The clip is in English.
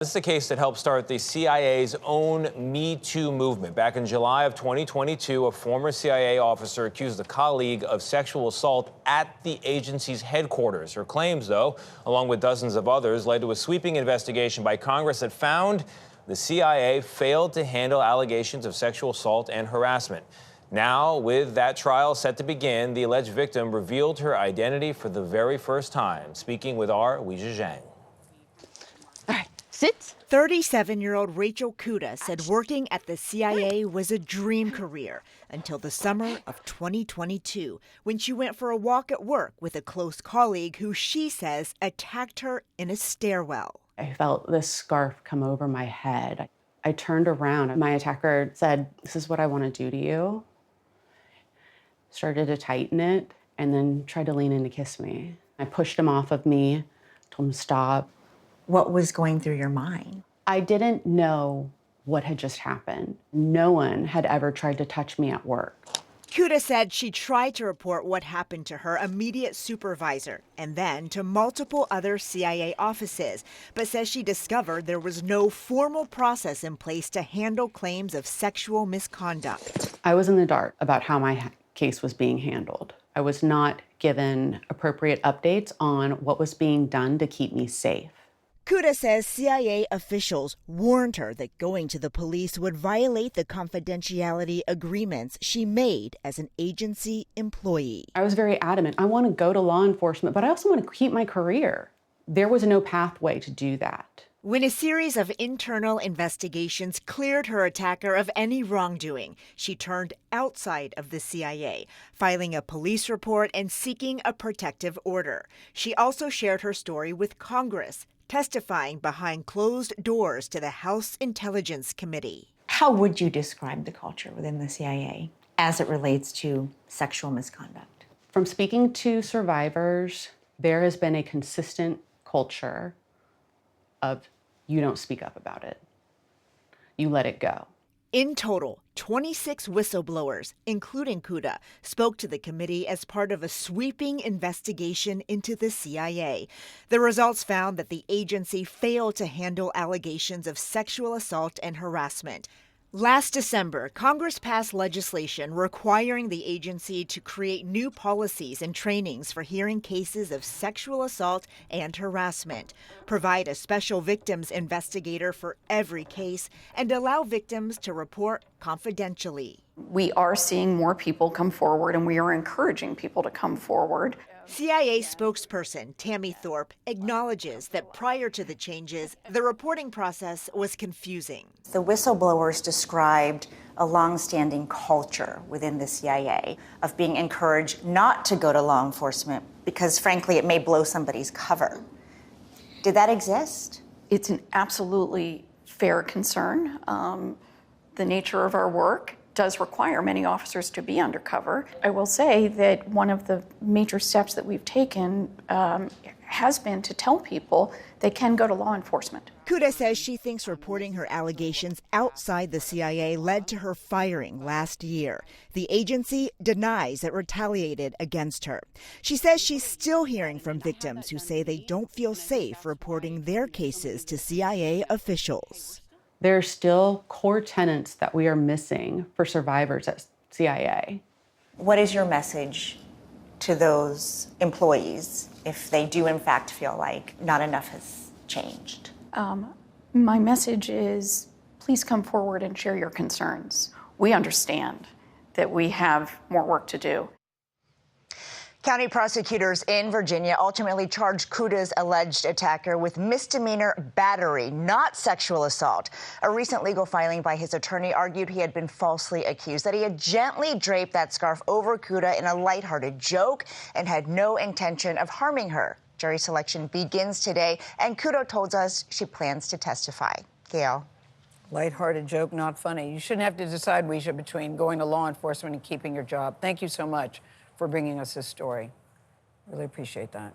This is a case that helped start the CIA's own Me Too movement. Back in July of 2022, a former CIA officer accused a colleague of sexual assault at the agency's headquarters. Her claims, though, along with dozens of others, led to a sweeping investigation by Congress that found the CIA failed to handle allegations of sexual assault and harassment. Now, with that trial set to begin, the alleged victim revealed her identity for the very first time. Speaking with our Weijia Jiang. All right, sit. 37-year-old Rachel Cuda said working at the CIA was a dream career until the summer of 2022, when she went for a walk at work with a close colleague who she says attacked her in a stairwell. I felt this scarf come over my head. I turned around and my attacker said, "This is what I want to do to you." Started to tighten it and then tried to lean in to kiss me. I pushed him off of me, told him to stop. What was going through your mind? I didn't know what had just happened. No one had ever tried to touch me at work. Cuda said she tried to report what happened to her immediate supervisor and then to multiple other CIA offices, but says she discovered there was no formal process in place to handle claims of sexual misconduct. I was in the dark about how my case was being handled. I was not given appropriate updates on what was being done to keep me safe. Cuda says CIA officials warned her that going to the police would violate the confidentiality agreements she made as an agency employee. I was very adamant. I want to go to law enforcement, but I also want to keep my career. There was no pathway to do that. When a series of internal investigations cleared her attacker of any wrongdoing, she turned outside of the CIA, filing a police report and seeking a protective order. She also shared her story with Congress, testifying behind closed doors to the House Intelligence Committee. How would you describe the culture within the CIA as it relates to sexual misconduct? From speaking to survivors, there has been a consistent culture of you don't speak up about it. You let it go. In total, 26 whistleblowers, including Cuda, spoke to the committee as part of a sweeping investigation into the CIA. The results found that the agency failed to handle allegations of sexual assault and harassment. Last December, Congress passed legislation requiring the agency to create new policies and trainings for hearing cases of sexual assault and harassment, provide a special victims investigator for every case, and allow victims to report confidentially. We are seeing more people come forward, and we are encouraging people to come forward. CIA spokesperson Tammy Thorpe acknowledges that prior to the changes, the reporting process was confusing. The whistleblowers described a longstanding culture within the CIA of being encouraged not to go to law enforcement because, frankly, it may blow somebody's cover. Did that exist? It's an absolutely fair concern. The nature of our work does require many officers to be undercover. I will say that one of the major steps that we've taken has been to tell people they can go to law enforcement. Cuda says she thinks reporting her allegations outside the CIA led to her firing last year. The agency denies it retaliated against her. She says she's still hearing from victims who say they don't feel safe reporting their cases to CIA officials. There are still core tenets that we are missing for survivors at CIA. What is your message to those employees if they do, in fact, feel like not enough has changed? My message is, please come forward and share your concerns. We understand that we have more work to do. County prosecutors in Virginia ultimately charged Cuda's alleged attacker with misdemeanor battery, not sexual assault. A recent legal filing by his attorney argued he had been falsely accused, that he had gently draped that scarf over Cuda in a lighthearted joke and had no intention of harming her. Jury selection begins today, and Cuda told us she plans to testify. Gayle. Lighthearted joke, not funny. You shouldn't have to decide, Weijia, between going to law enforcement and keeping your job. Thank you so much for bringing us this story. Really appreciate that.